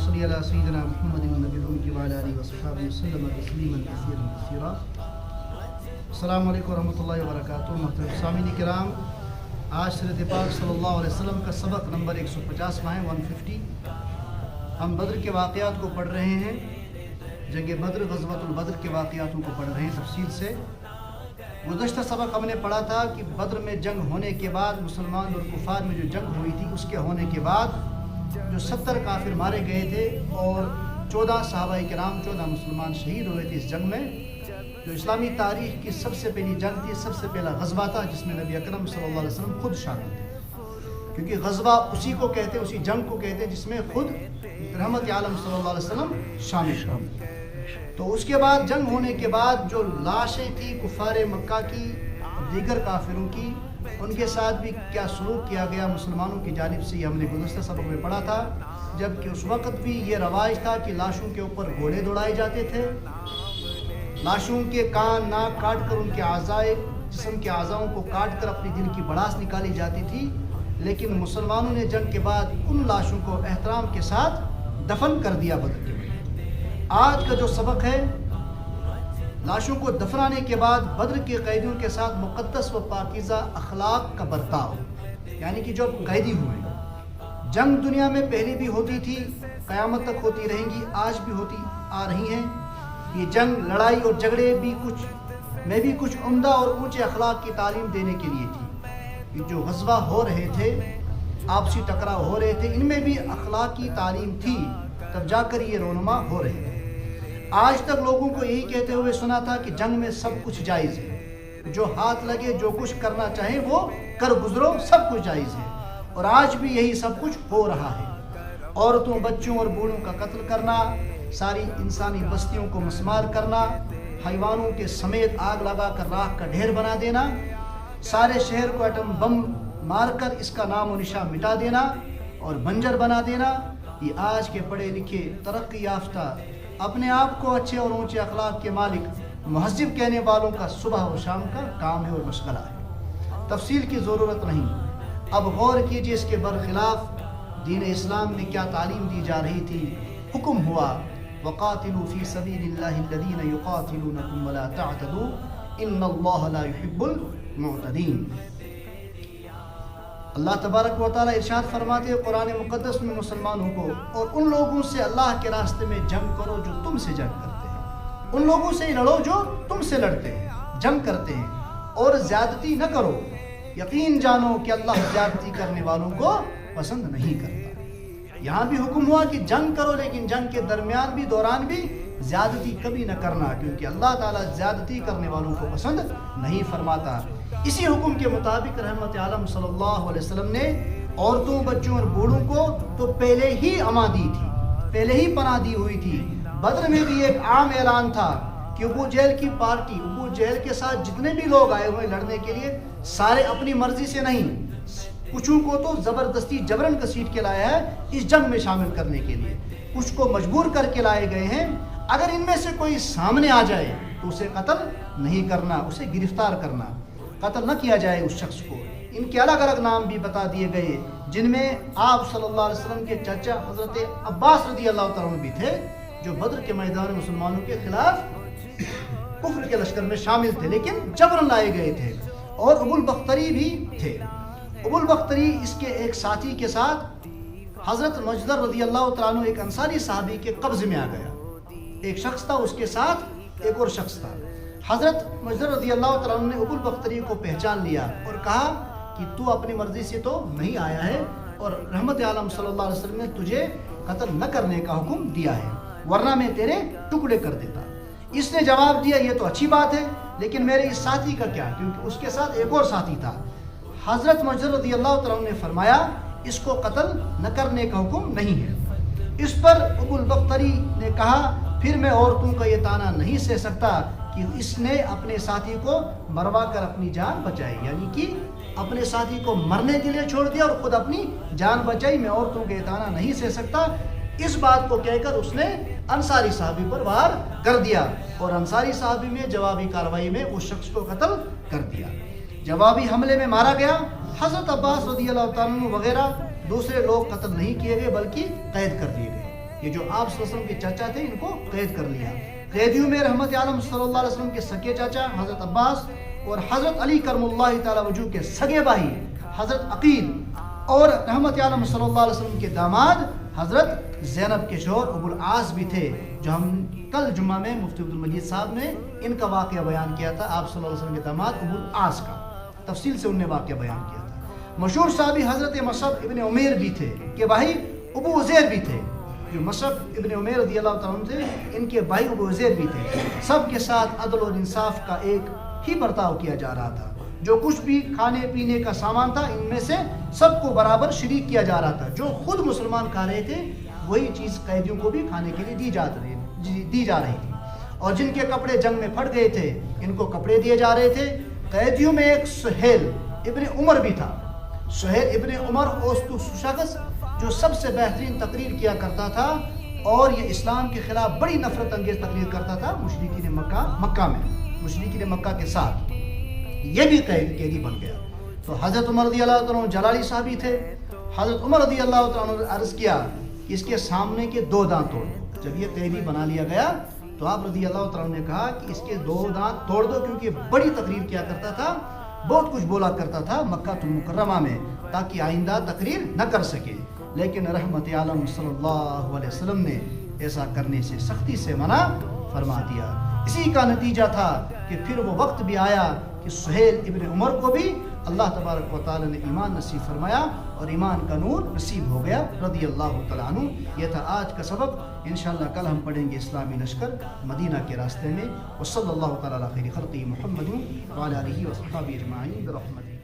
صل علی سیدنا محمد النبی الأمی وعلی آلہ وصحبہ وسلم تسلیما کثیرا کثیرا۔ السلام علیکم ورحمۃ اللہ وبرکاتہ۔ محترم سامعین کرام، آج سیرت پاک صلی اللہ علیہ وسلم کا سبق نمبر 150 ہے 150۔ ہم بدر کے واقعات کو پڑھ رہے ہیں، جنگ بدر غزوۃ البدر کے واقعاتوں کو پڑھ رہے ہیں تفصیل سے۔ گزشتہ سبق ہم نے پڑھا تھا کہ بدر میں جنگ ہونے کے بعد، مسلمان اور کفار میں جو جنگ ہوئی تھی اس کے ہونے کے بعد جو 70 کافر مارے گئے تھے اور 14 صحابہ کرام 14 مسلمان شہید ہوئے تھے اس جنگ میں، جو اسلامی تاریخ کی سب سے پہلی جنگ تھی، سب سے پہلا غزوہ تھا جس میں نبی اکرم صلی اللہ علیہ وسلم خود شامل تھے، کیونکہ غزوہ اسی کو کہتے ہیں، اسی جنگ کو کہتے ہیں جس میں خود رحمت عالم صلی اللہ علیہ وسلم شامل تھے۔ تو اس کے بعد جنگ ہونے کے بعد جو لاشیں تھیں کفار مکہ کی، دیگر کافروں کی، ان کے ساتھ بھی کیا سلوک کیا گیا مسلمانوں کی جانب سے، یہ ہم نے گزشتہ سبق میں پڑھا تھا۔ جبکہ اس وقت بھی یہ رواج تھا کہ لاشوں کے اوپر گھوڑے دوڑائے جاتے تھے، لاشوں کے کان ناک کاٹ کر ان کے اعضائے جسم کے اعضاؤں کو کاٹ کر اپنی دل کی بڑاس نکالی جاتی تھی، لیکن مسلمانوں نے جنگ کے بعد ان لاشوں کو احترام کے ساتھ دفن کر دیا بدر کے بعد۔ آج کا جو سبق ہے، لاشوں کو دفنانے کے بعد بدر کے قیدیوں کے ساتھ مقدس و پاکیزہ اخلاق کا برتاؤ، یعنی کہ جو قیدی ہوئے۔ جنگ دنیا میں پہلے بھی ہوتی تھی، قیامت تک ہوتی رہیں گی، آج بھی ہوتی آ رہی ہیں۔ یہ جنگ، لڑائی اور جھگڑے بھی کچھ عمدہ اور اونچے اخلاق کی تعلیم دینے کے لیے تھی۔ یہ جو غزوہ ہو رہے تھے، آپسی ٹکراؤ ہو رہے تھے، ان میں بھی اخلاقی تعلیم تھی، تب جا کر یہ رونما ہو رہے تھے۔ آج تک لوگوں کو یہی کہتے ہوئے سنا تھا کہ جنگ میں سب کچھ جائز ہے، جو ہاتھ لگے، جو کچھ کرنا چاہیں وہ کر گزرو، سب کچھ جائز ہے۔ اور آج بھی یہی سب کچھ ہو رہا ہے۔ عورتوں، بچوں اور بوڑھوں کا قتل کرنا، ساری انسانی بستیوں کو مسمار کرنا، حیوانوں کے سمیت آگ لگا کر راکھ کا ڈھیر بنا دینا، سارے شہر کو ایٹم بم مار کر اس کا نام و نشان مٹا دینا اور بنجر بنا دینا، یہ آج کے پڑھے لکھے ترقی یافتہ، اپنے آپ کو اچھے اور اونچے اخلاق کے مالک، مہذب کہنے والوں کا صبح و شام کا کام ہے اور مشغلہ ہے۔ تفصیل کی ضرورت نہیں، اب غور کیجئے اس کے برخلاف دین اسلام میں کیا تعلیم دی جا رہی تھی۔ حکم ہوا وَقَاتِلُوا فِي سَبِيلِ اللَّهِ الَّذِينَ يُقَاتِلُونَكُمْ وَلَا تَعْتَدُوا إِنَّ اللَّهَ لَا يُحِبُّ الْمُعْتَدِينَ۔ اللہ تبارک و تعالیٰ ارشاد فرماتے ہیں قرآن مقدس میں مسلمانوں کو، اور ان لوگوں سے اللہ کے راستے میں جنگ کرو جو تم سے جنگ کرتے ہیں، ان لوگوں سے لڑو جو تم سے لڑتے ہیں، جنگ کرتے ہیں، اور زیادتی نہ کرو، یقین جانو کہ اللہ زیادتی کرنے والوں کو پسند نہیں کرتا۔ یہاں بھی حکم ہوا کہ جنگ کرو، لیکن جنگ کے درمیان بھی، دوران بھی زیادتی کبھی نہ کرنا، کیونکہ اللہ تعالیٰ زیادتی کرنے والوں کو پسند نہیں فرماتا۔ اسی حکم کے مطابق رحمت عالم صلی اللہ علیہ وسلم نے عورتوں، بچوں اور بوڑھوں کو تو پہلے ہی امان دی تھی، پہلے ہی پناہ دی ہوئی تھی۔ بدر میں بھی ایک عام اعلان تھا کہ ابو جہل کی پارٹی، ابو جہل کے ساتھ جتنے بھی لوگ آئے ہوئے لڑنے کے لیے، سارے اپنی مرضی سے نہیں، کچھوں کو تو زبردستی جبرن گھسیٹ کے لایا ہے اس جنگ میں شامل کرنے کے لیے، کچھ کو مجبور کر کے لائے گئے ہیں۔ اگر ان میں سے کوئی سامنے آ جائے تو اسے قتل نہیں کرنا، اسے گرفتار کرنا، قتل نہ کیا جائے اس شخص کو۔ ان کے الگ الگ نام بھی بتا دیے گئے، جن میں آپ صلی اللہ علیہ وسلم کے چچا حضرت عباس رضی اللہ تعالیٰ عنہ بھی تھے، جو بدر کے میدان میں مسلمانوں کے خلاف کفر کے لشکر میں شامل تھے، لیکن جبرن لائے گئے تھے۔ اور ابو البختری بھی تھے۔ ابو البختری اس کے ایک ساتھی کے ساتھ حضرت مجدر رضی اللہ تعالیٰ عنہ، ایک انصاری صحابی کے قبضے میں آ گیا۔ ایک شخص تھا، اس کے ساتھ ایک اور شخص تھا۔ حضرت مجدر رضی اللہ تعالیٰ عنہ نے ابو البختری کو پہچان لیا اور کہا کہ تو اپنی مرضی سے تو نہیں آیا ہے، اور رحمت عالم صلی اللہ علیہ وسلم نے تجھے قتل نہ کرنے کا حکم دیا ہے، ورنہ میں تیرے ٹکڑے کر دیتا۔ اس نے جواب دیا یہ تو اچھی بات ہے، لیکن میرے اس ساتھی کا کیا، کیونکہ اس کے ساتھ ایک اور ساتھی تھا۔ حضرت مجدر رضی اللہ تعالیٰ عنہ نے فرمایا اس کو قتل نہ کرنے کا حکم نہیں ہے۔ اس پر ابو البختری نے کہا پھر میں عورتوں کا یہ طعنہ نہیں سہ سکتا کہ اس نے اپنے ساتھی کو مروا کر اپنی جان بچائی، یعنی کہ اپنے ساتھی کو مرنے کے لیے چھوڑ دیا اور خود اپنی جان بچائی، میں عورتوں کا یہ طعنہ نہیں سہ سکتا۔ اس بات کو کہہ کر اس نے انصاری صحابی پر وار کر دیا، اور انصاری صحابی میں جوابی کارروائی میں اس شخص کو قتل کر دیا۔ جوابی حملے میں مارا گیا۔ حضرت عباس رضی اللہ تعالیٰ عنہ وغیرہ دوسرے لوگ قتل نہیں کیے گئے بلکہ قید کر دیے گئے۔ یہ جو آپ صلی اللہ علیہ وسلم کے چاچا تھے ان کو قید کر لیا. قیدیوں میں رحمت عالم صلی اللہ علیہ وسلم کے سگے چاچا حضرت عباس اور حضرت علی کرم اللہ تعالی وجہ کے سگے بھائی حضرت عقیل اور رحمت عالم صلی اللہ علیہ وسلم کے داماد حضرت زینب کے شوہر ابو العاص بھی تھے، جو ہم کل جمعہ میں مفتی عبد المجید صاحب نے ان کا واقعہ بیان کیا تھا. آپ صلی اللہ علیہ وسلم کے داماد ابو العاص کا تفصیل سے انہوں نے واقعہ بیان کیا تھا. مشہور صحابی حضرت مصعب ابن عمیر بھی تھے کہ بھائی ابو عزیر بھی تھے. جو مصعب ابن عمیر رضی اللہ تعالیٰ عنہ تھے ان کے بھائی ابو عزیر بھی تھے. سب کے ساتھ عدل اور انصاف کا ایک ہی برتاؤ کیا جا رہا تھا. جو کچھ بھی کھانے پینے کا سامان تھا ان میں سے سب کو برابر شریک کیا جا رہا تھا. جو خود مسلمان کھا رہے تھے وہی چیز قیدیوں کو بھی کھانے کے لیے دی جا رہی تھی. اور جن کے کپڑے جنگ میں پھٹ گئے تھے ان کو کپڑے دیے جا رہے تھے. قیدیوں میں ایک سہیل ابن عمر بھی تھا. سہیل ابن عمر اس شخص جو سب سے بہترین تقریر کیا کرتا تھا اور یہ اسلام کے خلاف بڑی نفرت انگیز تقریر کرتا تھا مشرکین مکہ کے ساتھ. یہ بھی قیدی بن گیا. تو حضرت عمر رضی اللہ تعالیٰ عنہ جلالی صحابی تھے. حضرت عمر رضی اللہ تعالیٰ عنہ نے عرض کیا کہ اس کے سامنے کے 2 دانت توڑ دو. جب یہ قیدی بنا لیا گیا تو آپ رضی اللہ تعالیٰ عنہ نے کہا کہ اس کے 2 دانت توڑ دو، کیونکہ بڑی تقریر کیا کرتا تھا، بہت کچھ بولا کرتا تھا مکہ المکرمہ میں، تاکہ آئندہ تقریر نہ کر سکے. لیکن رحمت عالم صلی اللہ علیہ وسلم نے ایسا کرنے سے سختی سے منع فرما دیا. اسی کا نتیجہ تھا کہ پھر وہ وقت بھی آیا کہ سہیل ابن عمر کو بھی اللہ تبارک و تعالی نے ایمان نصیب فرمایا اور ایمان کا نور نصیب ہو گیا رضی اللہ تعالیٰ عنہ. یہ تھا آج کا سبق. انشاءاللہ کل ہم پڑھیں گے اسلامی لشکر مدینہ کے راستے میں. وصلی اللہ تعالی علی خیر خلقہ محمد وعلی آلہ وصحبہ اجمعین برحمتہ.